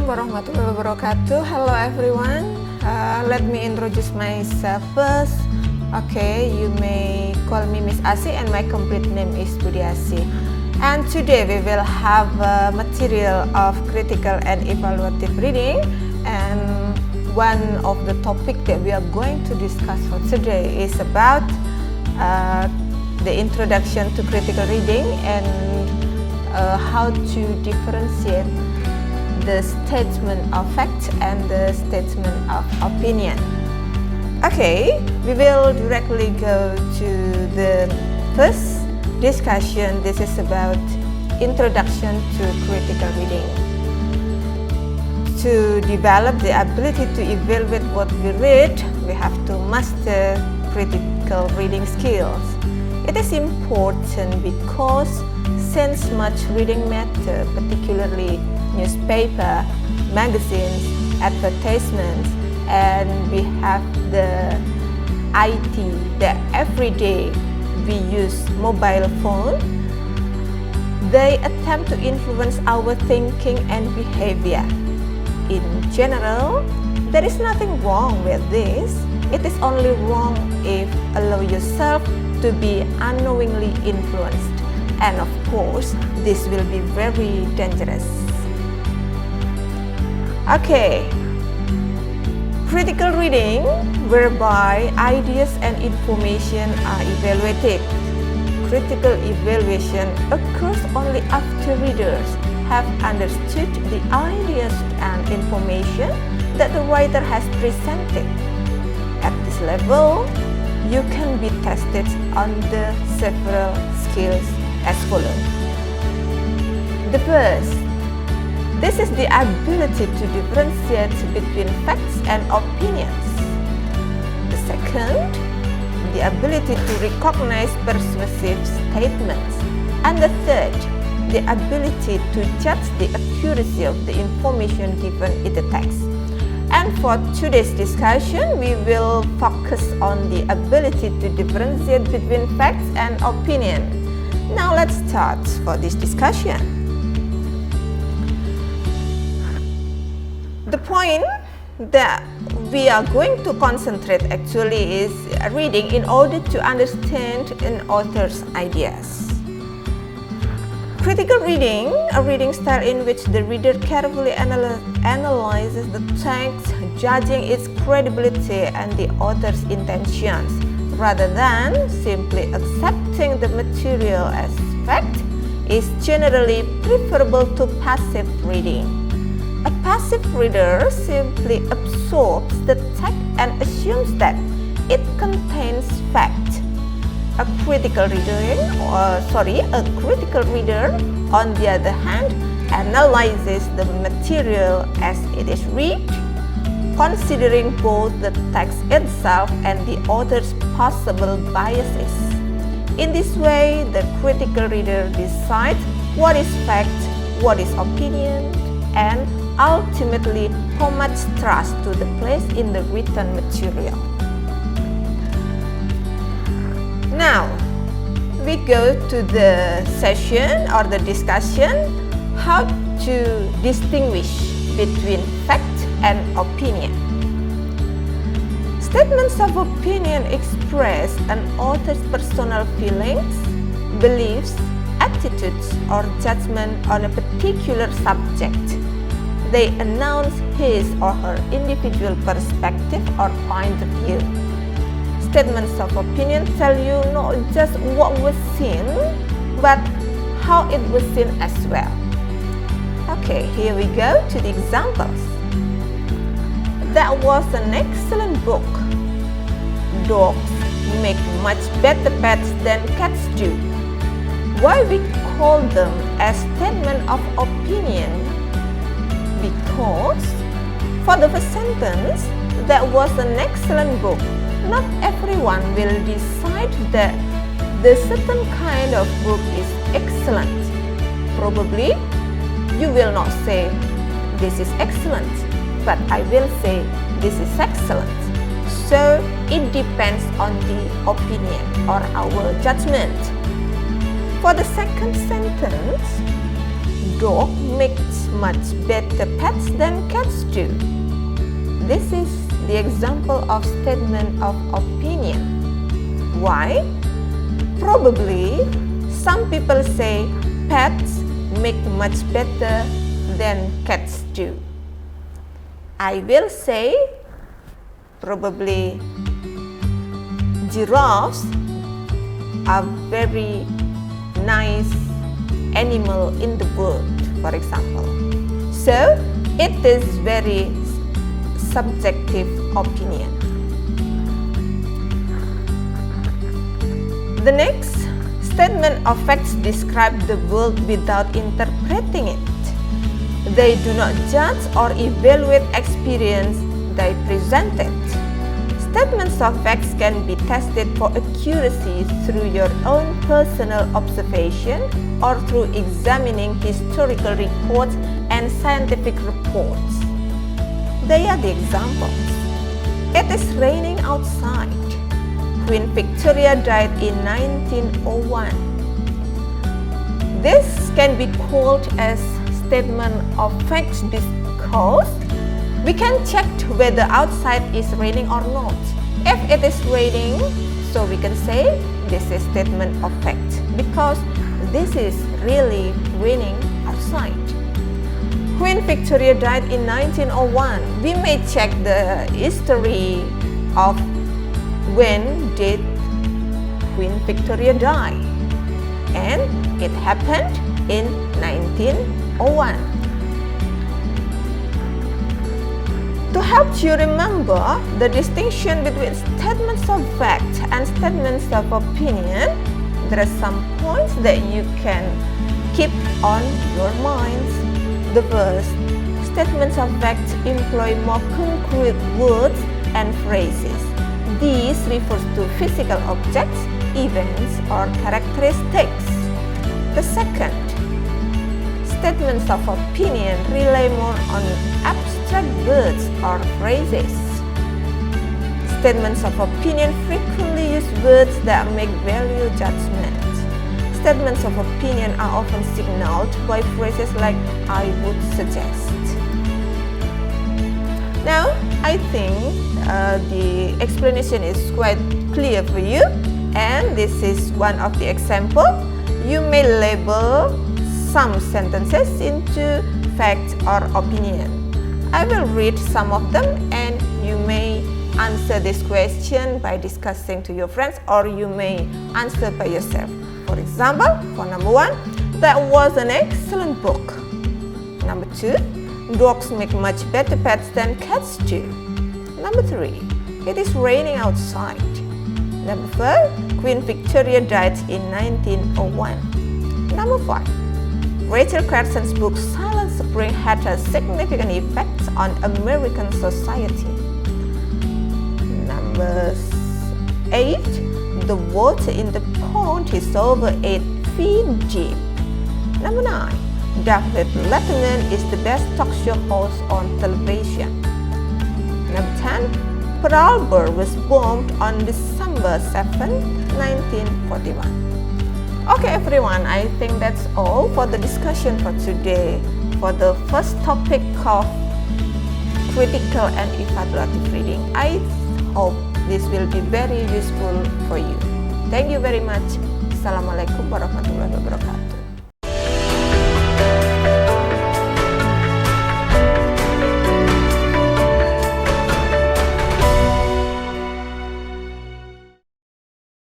warahmatullahi wabarakatuh. Hello everyone. Let me introduce myself first. Okay, you may call me Miss Asih and my complete name is Budiasih. And today we will have a material of critical and evaluative reading, and one of the topic that we are going to discuss for today is about the introduction to critical reading and how to differentiate the statement of fact and the statement of opinion. Okay, we will directly go to the first discussion. This is about introduction to critical reading. To develop the ability to evaluate what we read, we have to master critical reading skills. It is important because since much reading matter, particularly newspaper, magazines, advertisements, and we have the IT that every day we use mobile phone, they attempt to influence our thinking and behavior. In general, there is nothing wrong with this. It is only wrong if allow yourself to be unknowingly influenced. And of course, this will be very dangerous. Okay, critical reading, whereby ideas and information are evaluated. Critical evaluation occurs only after readers have understood the ideas and information that the writer has presented. At this level, you can be tested on the several skills as follows. The first, this is the ability to differentiate between facts and opinions. The second, the ability to recognize persuasive statements. And the third, the ability to judge the accuracy of the information given in the text. And for today's discussion, we will focus on the ability to differentiate between facts and opinion. Now let's start for this discussion. The point that we are going to concentrate actually is reading in order to understand an author's ideas. Critical reading, a reading style in which the reader carefully analyzes the text, judging its credibility and the author's intentions, rather than simply accepting the material as fact, is generally preferable to passive reading. A passive reader simply absorbs the text and assumes that it contains fact. A critical reader, on the other hand, analyzes the material as it is read, considering both the text itself and the author's possible biases. In this way, the critical reader decides what is fact, what is opinion, and ultimately how much trust to the place in the written material. Now, we go to the session or the discussion how to distinguish between fact and opinion. Statements of opinion express an author's personal feelings, beliefs, attitudes, or judgment on a particular subject. They announce his or her individual perspective or point of view. Statements of opinion tell you not just what was seen, but how it was seen as well. Okay, here we go to the examples. That was an excellent book. Dogs make much better pets than cats do. Why we call them a statement of opinion? Because for the first sentence, that was an excellent book. Not everyone will decide that the certain kind of book is excellent. Probably, you will not say, this is excellent, but I will say, this is excellent. So, it depends on the opinion or our judgment. For the second sentence, Dog makes much better pets than cats do. This is the example of statement of opinion. Why? Probably some people say pets make much better than cats do. I will say probably giraffes are very nice animal in the world, for example. So it is very subjective opinion. The next statement of facts describe the world without interpreting it. They do not judge or evaluate experience they presented. Statements of facts can be tested for accuracy through your own personal observation or through examining historical reports and scientific reports. They are the examples. It is raining outside. Queen Victoria died in 1901. This can be called as statement of facts because we can check whether outside is raining or not. If it is raining, so we can say this is statement of fact because this is really raining outside. Queen Victoria died in 1901. We may check the history of when did Queen Victoria die, and it happened in 1901. To help you remember the distinction between statements of fact and statements of opinion, there are some points that you can keep on your minds. The first, statements of fact employ more concrete words and phrases. These refers to physical objects, events, or characteristics. The second, statements of opinion rely more on abstract words or phrases. Statements of opinion frequently use words that make value judgments. Statements of opinion are often signaled by phrases like "I would suggest." Now, I think the explanation is quite clear for you, and this is one of the example. You may label some sentences into fact or opinion. I will read some of them and you may answer this question by discussing to your friends, or you may answer by yourself. For example, for number 1, that was an excellent book. Number 2, dogs make much better pets than cats do. Number 3, it is raining outside. Number 4, Queen Victoria died in 1901. Number 5, Rachel Carson's book Silent Spring had a significant effect on American society. Number 8, the water in the pond is over 8 feet deep. Number 9, David Letterman is the best talk show host on television. Number 10, Pearl Harbor was bombed on December 7, 1941. Okay everyone, I think that's all for the discussion for today for the first topic of critical and evaluative reading. I hope this will be very useful for you. Thank you very much. Assalamualaikum warahmatullahi wabarakatuh.